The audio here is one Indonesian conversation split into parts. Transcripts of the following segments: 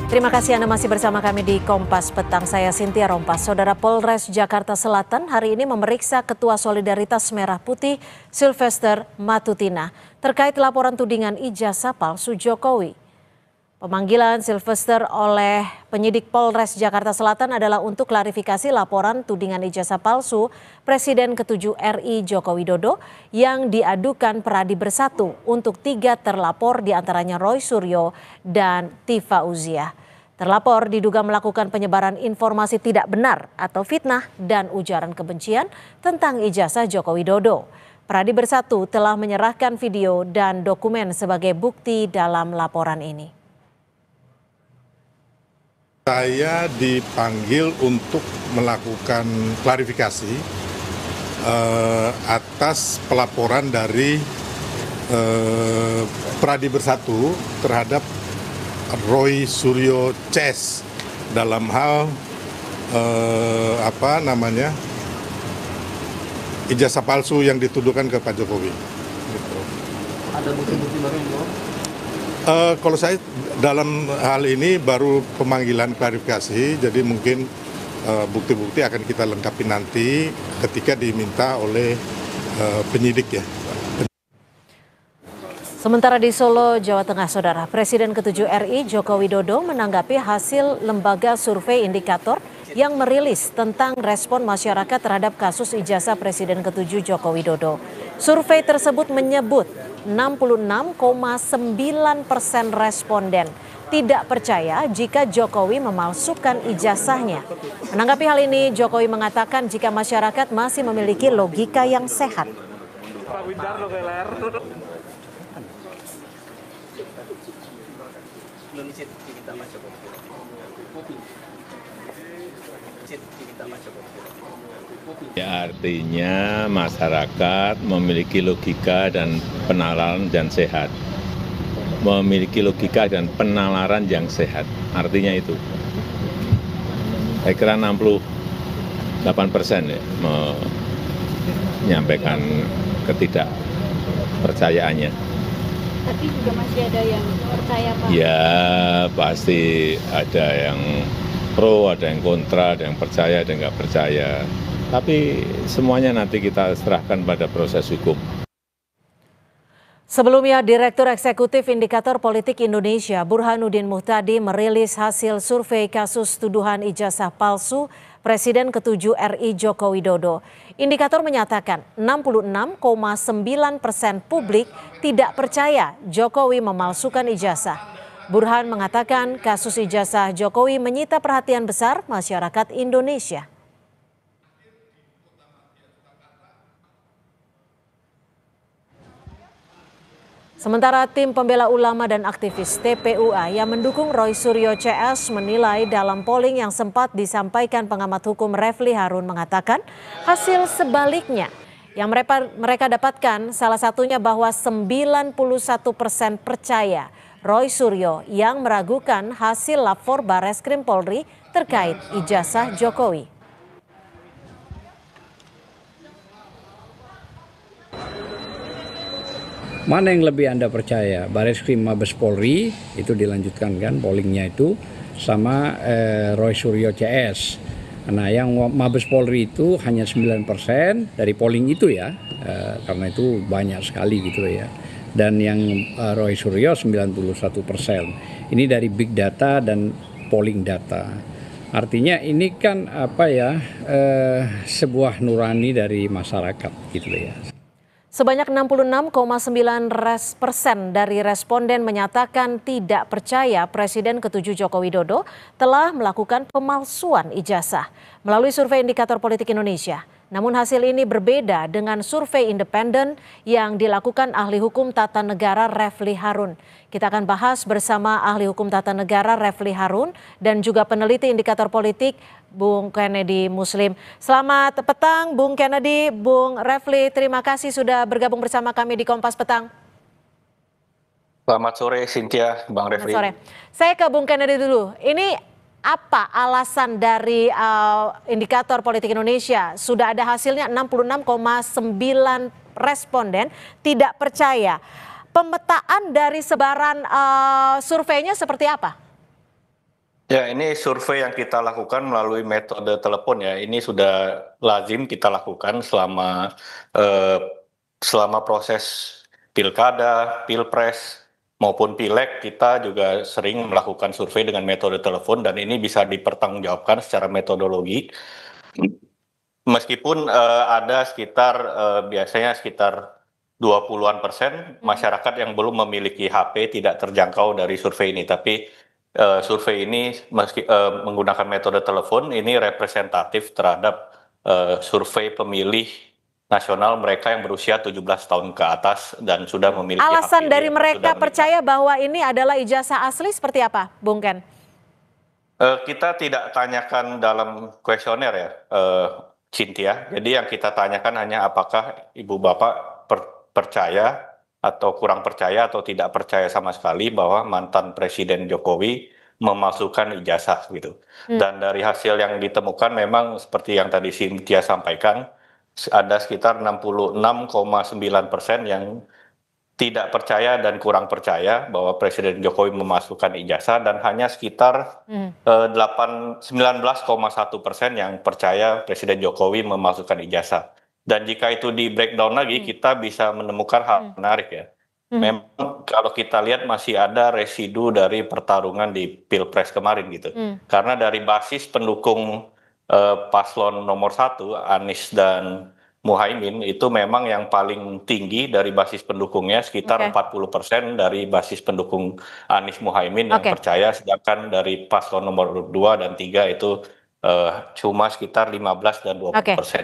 Terima kasih Anda masih bersama kami di Kompas Petang. Saya Cynthia Rompas. Saudara Polres Jakarta Selatan hari ini memeriksa Ketua Solidaritas Merah Putih Sylvester Matutina terkait laporan tudingan ijazah palsu Jokowi. Pemanggilan Sylvester oleh penyidik Polres Jakarta Selatan adalah untuk klarifikasi laporan tudingan ijazah palsu Presiden ke-7 RI Joko Widodo yang diadukan Peradi Bersatu untuk 3 terlapor diantaranya Roy Suryo dan Tifa Uziah. Terlapor diduga melakukan penyebaran informasi tidak benar atau fitnah dan ujaran kebencian tentang ijazah Joko Widodo. Peradi Bersatu telah menyerahkan video dan dokumen sebagai bukti dalam laporan ini. Saya dipanggil untuk melakukan klarifikasi atas pelaporan dari Peradi Bersatu terhadap Roy Suryo CS dalam hal ijazah palsu yang dituduhkan ke Pak Jokowi. Gitu. Ada bukti-bukti baru yang bawa? Kalau saya dalam hal ini baru pemanggilan klarifikasi, jadi mungkin bukti-bukti akan kita lengkapi nanti ketika diminta oleh penyidik ya. Sementara di Solo, Jawa Tengah, Saudara, Presiden ke-7 RI Joko Widodo menanggapi hasil lembaga survei indikator yang merilis tentang respon masyarakat terhadap kasus ijazah Presiden ke-7 Joko Widodo. Survei tersebut menyebut 66,9% responden tidak percaya jika Jokowi memalsukan ijazahnya. Menanggapi hal ini, Jokowi mengatakan jika masyarakat masih memiliki logika yang sehat. Ya, artinya masyarakat memiliki logika dan penalaran dan sehat. Memiliki logika dan penalaran yang sehat. Artinya itu. Saya kira 68% ya, menyampaikan ketidakpercayaannya. Tapi juga masih ada yang percaya, Pak? Ya, pasti ada yang pro, ada yang kontra, ada yang percaya, ada yang nggak percaya. Tapi semuanya nanti kita serahkan pada proses hukum. Sebelumnya, Direktur Eksekutif Indikator Politik Indonesia Burhanuddin Muhtadi merilis hasil survei kasus tuduhan ijazah palsu Presiden ke-7 RI Joko Widodo. Indikator menyatakan 66,9% publik tidak percaya Jokowi memalsukan ijazah. Burhan mengatakan kasus ijazah Jokowi menyita perhatian besar masyarakat Indonesia. Sementara tim pembela ulama dan aktivis TPUA yang mendukung Roy Suryo CS menilai dalam polling yang sempat disampaikan pengamat hukum Refli Harun mengatakan hasil sebaliknya. Yang mereka dapatkan salah satunya bahwa 91% percaya Roy Suryo yang meragukan hasil lapor Barreskrim Polri terkait ijazah Jokowi. Mana yang lebih Anda percaya? Barreskrim Mabes Polri itu dilanjutkan kan pollingnya itu sama Roy Suryo CS. Nah yang Mabes Polri itu hanya 9% dari polling itu ya, karena itu banyak sekali gitu ya. Dan yang Roy Suryo 91%. Ini dari big data dan polling data. Artinya ini kan sebuah nurani dari masyarakat gitu ya. Sebanyak 66,9% dari responden menyatakan tidak percaya Presiden ke-7 Joko Widodo telah melakukan pemalsuan ijazah melalui survei Indikator Politik Indonesia. Namun hasil ini berbeda dengan survei independen yang dilakukan ahli hukum tata negara Refli Harun. Kita akan bahas bersama ahli hukum tata negara Refli Harun dan juga peneliti Indikator Politik Bung Kennedy Muslim. Selamat petang Bung Kennedy, Bung Refli, terima kasih sudah bergabung bersama kami di Kompas Petang. Selamat sore Cynthia, Bang Refli. Selamat sore. Saya ke Bung Kennedy dulu. Ini apa alasan dari Indikator Politik Indonesia? Sudah ada hasilnya 66,9 responden tidak percaya. Pemetaan dari sebaran surveinya seperti apa? Ya, ini survei yang kita lakukan melalui metode telepon ya. Ini sudah lazim kita lakukan eh, selama proses pilkada, pilpres maupun pileg. Kita juga sering melakukan survei dengan metode telepon dan ini bisa dipertanggungjawabkan secara metodologi. Meskipun ada sekitar biasanya sekitar 20-an% masyarakat yang belum memiliki HP tidak terjangkau dari survei ini. Tapi survei ini menggunakan metode telepon ini representatif terhadap survei pemilih nasional mereka yang berusia 17 tahun ke atas dan sudah memiliki Alasan hak dari pilih atau sudah mereka menikah. percaya bahwa ini adalah ijazah asli seperti apa, Bung Ken? Kita tidak tanyakan dalam kuesioner ya, Cynthia. Jadi yang kita tanyakan hanya apakah ibu bapak percaya atau kurang percaya atau tidak percaya sama sekali bahwa mantan Presiden Jokowi memasukkan ijazah gitu. Dan dari hasil yang ditemukan memang seperti yang tadi Cynthia sampaikan, ada sekitar 66,9% yang tidak percaya dan kurang percaya bahwa Presiden Jokowi memasukkan ijazah dan hanya sekitar 19,1% yang percaya Presiden Jokowi memasukkan ijazah. Dan jika itu di breakdown lagi, kita bisa menemukan hal menarik ya. Memang kalau kita lihat masih ada residu dari pertarungan di Pilpres kemarin gitu. Karena dari basis pendukung paslon nomor 1, Anies dan Muhaimin itu memang yang paling tinggi dari basis pendukungnya, sekitar 40% dari basis pendukung Anies Muhaimin yang percaya, sedangkan dari paslon nomor 2 dan 3 itu cuma sekitar 15 dan 20%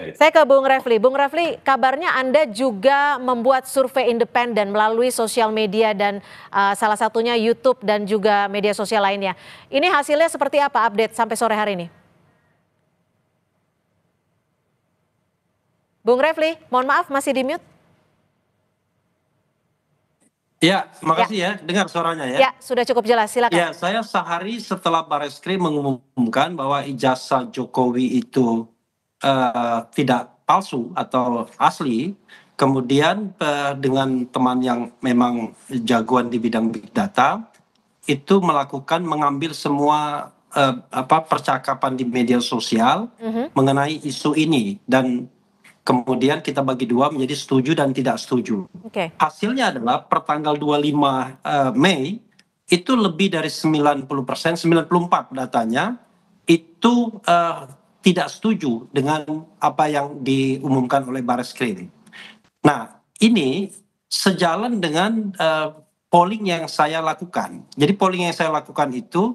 gitu. Saya ke Bung Refli. Bung Refli, kabarnya Anda juga membuat survei independen melalui sosial media dan salah satunya YouTube dan juga media sosial lainnya. Ini hasilnya seperti apa update sampai sore hari ini? Bung Refli, mohon maaf masih di mute. Ya, makasih ya, dengar suaranya ya. Ya, sudah cukup jelas, silakan. Ya, saya sehari setelah Barreskrim mengumumkan bahwa ijazah Jokowi itu tidak palsu atau asli, kemudian dengan teman yang memang jagoan di bidang big data, itu mengambil semua percakapan di media sosial mengenai isu ini dan kemudian kita bagi dua menjadi setuju dan tidak setuju. Hasilnya adalah per tanggal 25 Mei itu lebih dari 90%, 94 datanya itu tidak setuju dengan apa yang diumumkan oleh Barreskrim. Nah, ini sejalan dengan polling yang saya lakukan. Jadi polling yang saya lakukan itu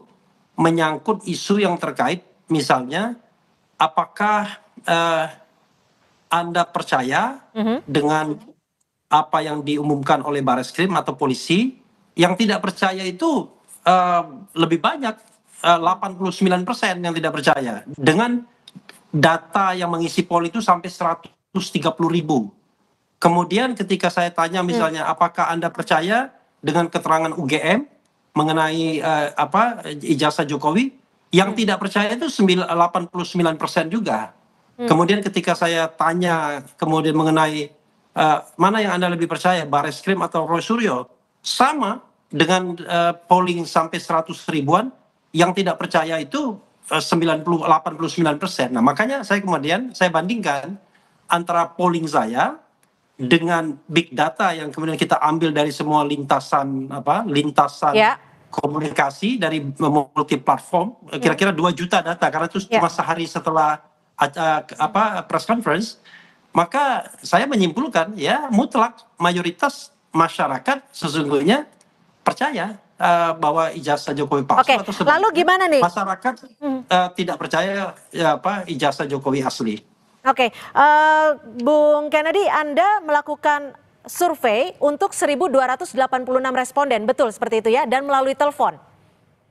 menyangkut isu yang terkait misalnya apakah Anda percaya dengan apa yang diumumkan oleh Barreskrim atau polisi? Yang tidak percaya itu lebih banyak, 89% yang tidak percaya. Dengan data yang mengisi poll itu sampai 130.000. Kemudian ketika saya tanya misalnya apakah Anda percaya dengan keterangan UGM mengenai ijazah Jokowi, yang tidak percaya itu 89% juga. Kemudian ketika saya tanya kemudian mengenai mana yang Anda lebih percaya, Barreskrim atau Roy Suryo, sama dengan polling sampai 100 ribuan, yang tidak percaya itu 89%. Nah, makanya saya bandingkan antara polling saya dengan big data yang kemudian kita ambil dari semua lintasan komunikasi dari multi platform, kira-kira 2 juta data karena itu cuma sehari setelah press conference, maka saya menyimpulkan ya mutlak mayoritas masyarakat sesungguhnya percaya bahwa ijazah Jokowi palsu atau sebaliknya. Lalu gimana nih? Masyarakat tidak percaya ijazah Jokowi asli. Bung Kennedy, Anda melakukan survei untuk 1.286 responden, betul seperti itu ya, dan melalui telepon.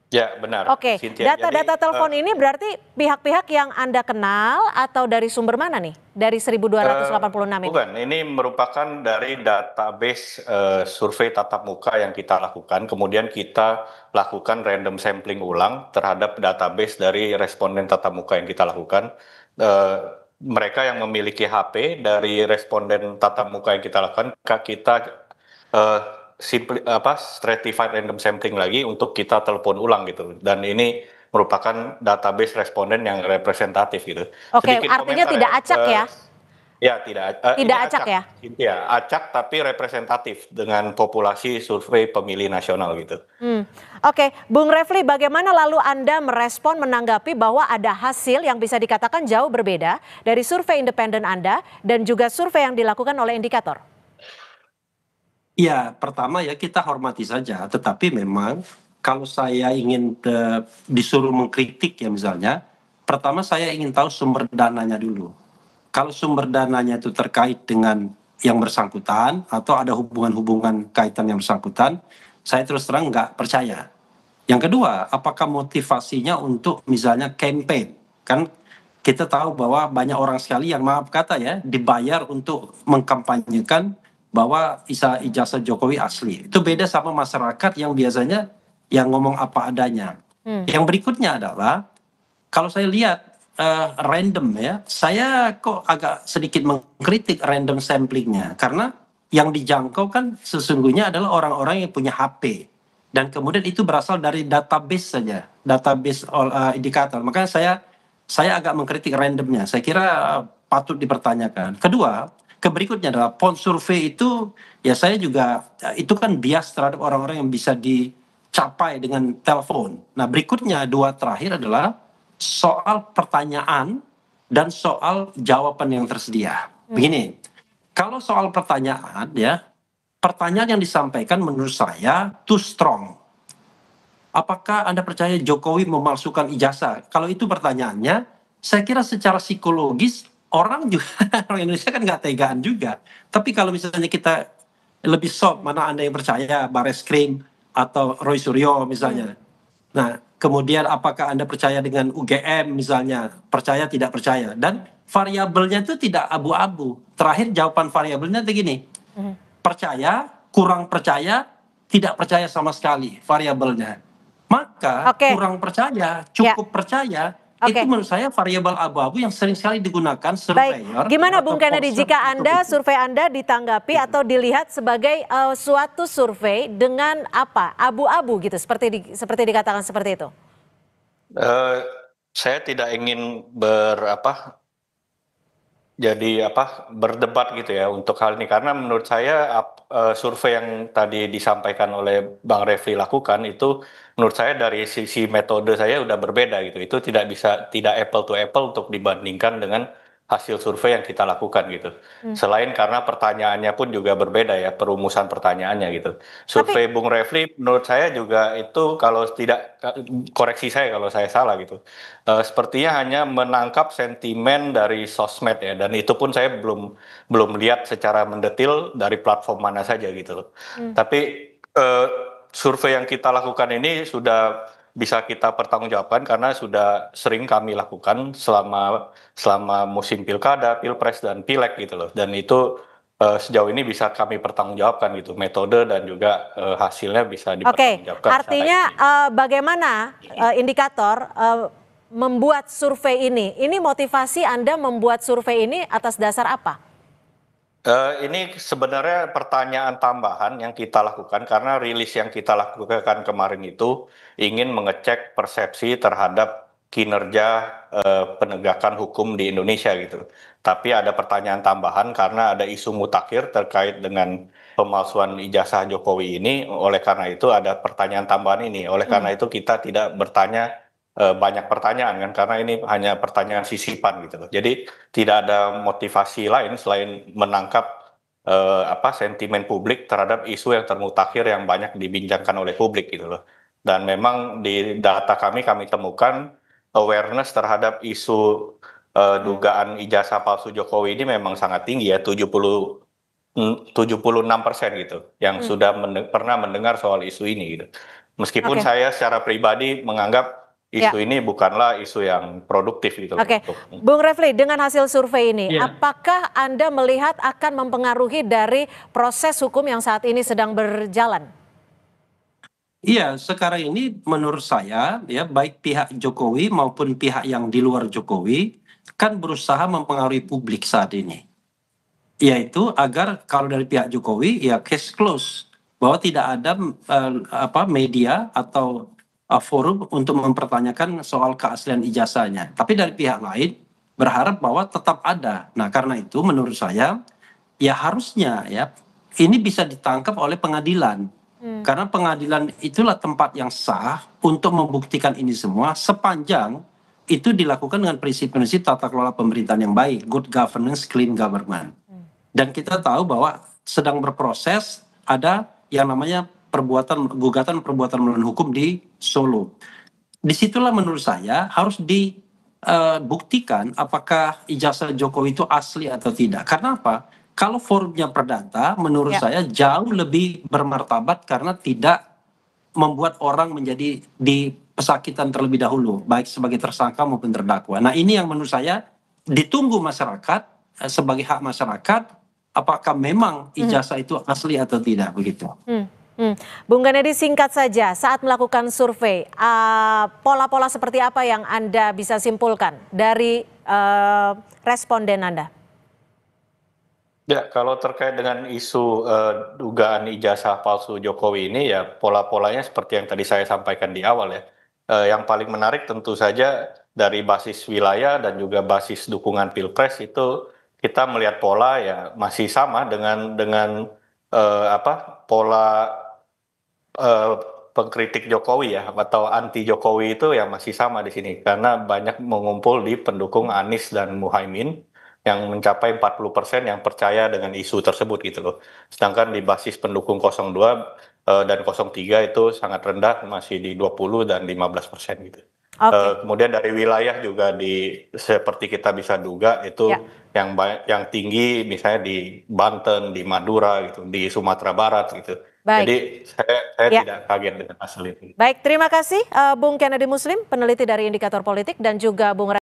Ya, benar. Data-data telepon ini berarti pihak-pihak yang Anda kenal atau dari sumber mana nih? Dari 1.286 ini? Bukan, ini merupakan dari database survei tatap muka yang kita lakukan. Kemudian kita lakukan random sampling ulang terhadap database dari responden tatap muka yang kita lakukan. Mereka yang memiliki HP dari responden tatap muka yang kita lakukan, kita stratified random sampling lagi untuk kita telepon ulang gitu. Dan ini merupakan database responden yang representatif gitu. Oke, Sedikit artinya komentar tidak ya. acak ya? Ya, tidak. Ini Tidak acak ya? Ya, acak tapi representatif dengan populasi survei pemilih nasional gitu. Oke, Bung Refli, bagaimana lalu Anda merespon menanggapi bahwa ada hasil yang bisa dikatakan jauh berbeda dari survei independen Anda dan juga survei yang dilakukan oleh indikator? Ya, pertama ya kita hormati saja, tetapi memang kalau saya ingin disuruh mengkritik ya misalnya, pertama saya ingin tahu sumber dananya dulu. Kalau sumber dananya itu terkait dengan yang bersangkutan atau ada hubungan-hubungan kaitan yang bersangkutan, saya terus terang nggak percaya. Yang kedua, apakah motivasinya untuk misalnya campaign? Kan kita tahu bahwa banyak orang sekali yang maaf kata ya dibayar untuk mengkampanyekan bahwa ijazah Jokowi asli. Itu beda sama masyarakat yang biasanya yang ngomong apa adanya. Yang berikutnya adalah kalau saya lihat random ya, saya kok agak sedikit mengkritik random samplingnya karena yang dijangkau kan sesungguhnya adalah orang-orang yang punya HP dan kemudian itu berasal dari database saja, database indikator. Makanya saya agak mengkritik randomnya. Saya kira patut dipertanyakan. Kedua, berikutnya adalah pon survei itu ya saya juga itu kan bias terhadap orang-orang yang bisa dicapai dengan telepon. Nah berikutnya dua terakhir adalah soal pertanyaan dan soal jawaban yang tersedia. Begini, kalau soal pertanyaan ya, pertanyaan yang disampaikan menurut saya too strong. Apakah Anda percaya Jokowi memalsukan ijazah? Kalau itu pertanyaannya, saya kira secara psikologis orang juga orang Indonesia kan nggak tegaan juga. Tapi kalau misalnya kita lebih soft, mana Anda yang percaya Bareskrim atau Roy Suryo misalnya. Nah, kemudian apakah Anda percaya dengan UGM misalnya, percaya tidak percaya, dan variabelnya itu tidak abu-abu. Terakhir jawaban variabelnya begini, percaya, kurang percaya, tidak percaya sama sekali variabelnya. Maka kurang percaya, cukup percaya, itu menurut saya variabel abu-abu yang sering sekali digunakan surveyor. Baik, gimana Bung Kennedy jika survei Anda ditanggapi atau dilihat sebagai suatu survei dengan apa abu-abu gitu seperti dikatakan seperti itu? Saya tidak ingin berdebat gitu ya untuk hal ini karena menurut saya survei yang tadi disampaikan oleh Bang Refli lakukan itu menurut saya dari sisi metode saya udah berbeda gitu. Itu tidak apple to apple untuk dibandingkan dengan hasil survei yang kita lakukan gitu. Selain karena pertanyaannya pun juga berbeda ya, perumusan pertanyaannya gitu. Survei Bung Refli menurut saya juga itu kalau tidak, koreksi saya kalau saya salah gitu. Sepertinya hanya menangkap sentimen dari sosmed ya, dan itu pun saya belum lihat secara mendetil dari platform mana saja gitu loh. Tapi survei yang kita lakukan ini sudah bisa kita pertanggungjawabkan karena sudah sering kami lakukan selama musim pilkada, pilpres dan pileg gitu loh. Dan itu sejauh ini bisa kami pertanggungjawabkan gitu, metode dan juga hasilnya bisa dipertanggungjawabkan. Artinya bagaimana indikator membuat survei ini? Ini motivasi Anda membuat survei ini atas dasar apa? Ini sebenarnya pertanyaan tambahan yang kita lakukan karena rilis yang kita lakukan kemarin itu ingin mengecek persepsi terhadap kinerja penegakan hukum di Indonesia gitu. Tapi ada pertanyaan tambahan karena ada isu mutakhir terkait dengan pemalsuan ijazah Jokowi ini. Oleh karena itu ada pertanyaan tambahan ini. Oleh karena itu kita tidak bertanya banyak pertanyaan kan karena ini hanya pertanyaan sisipan gitu loh. Jadi tidak ada motivasi lain selain menangkap sentimen publik terhadap isu yang termutakhir yang banyak dibincangkan oleh publik gitu loh. Dan memang di data kami temukan awareness terhadap isu dugaan ijazah palsu Jokowi ini memang sangat tinggi ya, 76% gitu yang sudah pernah mendengar soal isu ini gitu. Meskipun saya secara pribadi menganggap isu ini bukanlah isu yang produktif gitu. Bung Refli, dengan hasil survei ini, apakah Anda melihat akan mempengaruhi dari proses hukum yang saat ini sedang berjalan? Iya, sekarang ini menurut saya ya baik pihak Jokowi maupun pihak yang di luar Jokowi kan berusaha mempengaruhi publik saat ini. Yaitu agar kalau dari pihak Jokowi ya case close bahwa tidak ada media atau forum untuk mempertanyakan soal keaslian ijazahnya. Tapi dari pihak lain berharap bahwa tetap ada. Nah, karena itu menurut saya ya harusnya ya ini bisa ditangkap oleh pengadilan. Karena pengadilan itulah tempat yang sah untuk membuktikan ini semua sepanjang itu dilakukan dengan prinsip-prinsip tata kelola pemerintahan yang baik, good governance, clean government. Dan kita tahu bahwa sedang berproses ada yang namanya gugatan perbuatan melawan hukum di Solo. Disitulah menurut saya harus dibuktikan apakah ijazah Jokowi itu asli atau tidak. Karena apa? Kalau forumnya perdata, menurut saya jauh lebih bermartabat karena tidak membuat orang menjadi pesakitan terlebih dahulu, baik sebagai tersangka maupun terdakwa. Nah, ini yang menurut saya ditunggu masyarakat sebagai hak masyarakat, apakah memang ijazah itu asli atau tidak begitu. Bung Ganedi, singkat saja, saat melakukan survei, pola-pola seperti apa yang Anda bisa simpulkan dari responden Anda? Ya, kalau terkait dengan isu dugaan ijazah palsu Jokowi ini ya pola-polanya seperti yang tadi saya sampaikan di awal ya. Yang paling menarik tentu saja dari basis wilayah dan juga basis dukungan Pilpres itu kita melihat pola ya masih sama dengan pola pengkritik Jokowi ya atau anti Jokowi itu ya masih sama di sini karena banyak mengumpul di pendukung Anies dan Muhaimin yang mencapai 40% yang percaya dengan isu tersebut gitu loh. Sedangkan di basis pendukung 02 dan 03 itu sangat rendah, masih di 20 dan 15% gitu. Kemudian dari wilayah juga seperti kita bisa duga itu yang tinggi misalnya di Banten, di Madura gitu, di Sumatera Barat gitu. Baik. Jadi saya tidak kaget dengan hasil itu. Baik, terima kasih Bung Kennedy Muslim, peneliti dari Indikator Politik, dan juga Bung